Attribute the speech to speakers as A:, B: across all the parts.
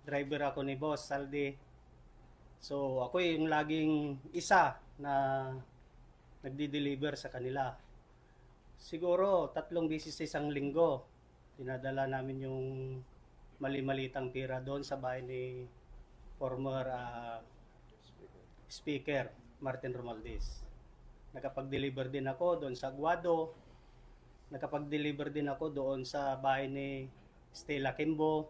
A: driver ako ni Boss Saldi. So ako yung laging isa na nagdi-deliver sa kanila. Siguro 3 beses sa isang linggo, dinadala namin yung mali-malitang pira doon sa bahay ni former Speaker Martin Romualdez. Nakapag-deliver din ako doon sa Aguado. Nakapag-deliver din ako doon sa bahay ni Stella Kimbo.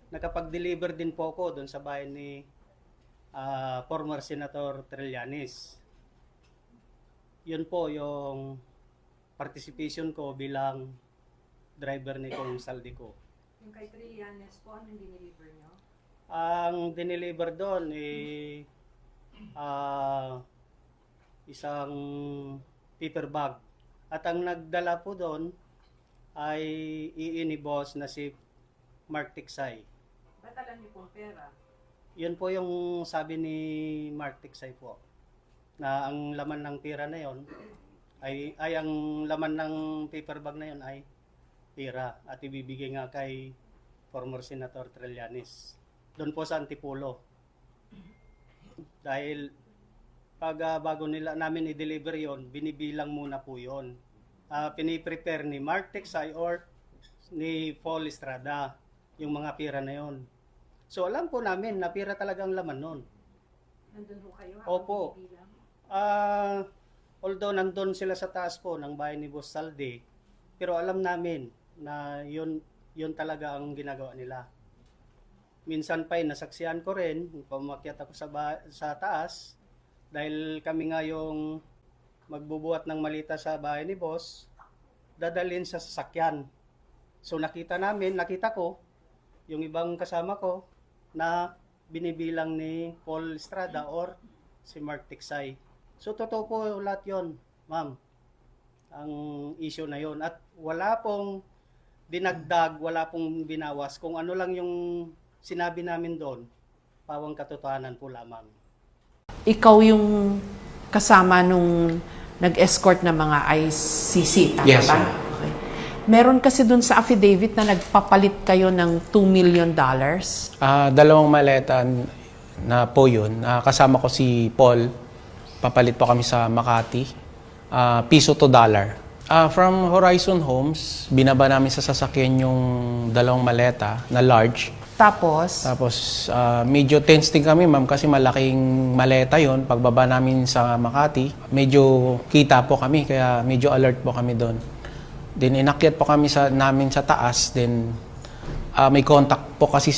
A: Nakapag-deliver din po ako doon sa bahay ni former Senator Trillanes. Yun po yung participation ko bilang driver ni Kong Saldi ko.
B: Yung kay Trillanes po, anong dineliver nyo?
A: Ang dineliver doon isang paper bag. At ang nagdala po doon ay ni boss na si Mark Tiksay.
B: Ba't alam niyo pong pera?
A: Yun po yung sabi ni Mark Tiksay po. Na ang laman ng pera na yon ay ang laman ng paper bag na yon ay pera at ibibigay nga kay former Senator Trillanes. Doon po sa Antipolo. Dahil pag bago namin i-deliver yon, binibilang muna po yon. Piniprepare ni Mark Tiksay or ni Paul Estrada yung mga pera na yon. So alam po namin na pera talagang laman nun.
B: Nandun ho kayo?
A: Opo.
B: Binibilang?
A: Although nandun sila sa taas po ng bahay ni Boss Saldi, pero alam namin na yun talaga ang ginagawa nila. Minsan pa'y nasaksihan ko rin, pumakyat ako sa taas, dahil kami nga yung magbubuhat ng malita sa bahay ni Boss, dadalhin sa sasakyan. So nakita ko, yung ibang kasama ko, na binibilang ni Paul Estrada or si Mark Tiksay. So totoo po lahat yon, ma'am, ang issue na yon. At wala pong dinagdag, wala pong binawas. Kung ano lang yung sinabi namin doon, pawang katotohanan po lamang.
C: Ikaw yung kasama nung nag-escort ng mga ICC, tama
D: Yes,
C: ba?
D: ma'am.
C: Okay. Meron kasi dun sa affidavit na nagpapalit kayo ng $2 million.
D: Dalawang maleta na po yun. Kasama ko si Paul. Papalit po kami sa Makati. Piso to dollar. From Horizon Homes, binaba namin sa sasakyan yung dalawang maleta na large.
C: Tapos,
D: Medyo tense din kami, ma'am, kasi malaking maleta yon. Pagbaba namin sa Makati, medyo kita po kami, kaya medyo alert po kami doon. Then inakyat po kami namin sa taas, then may contact po kasi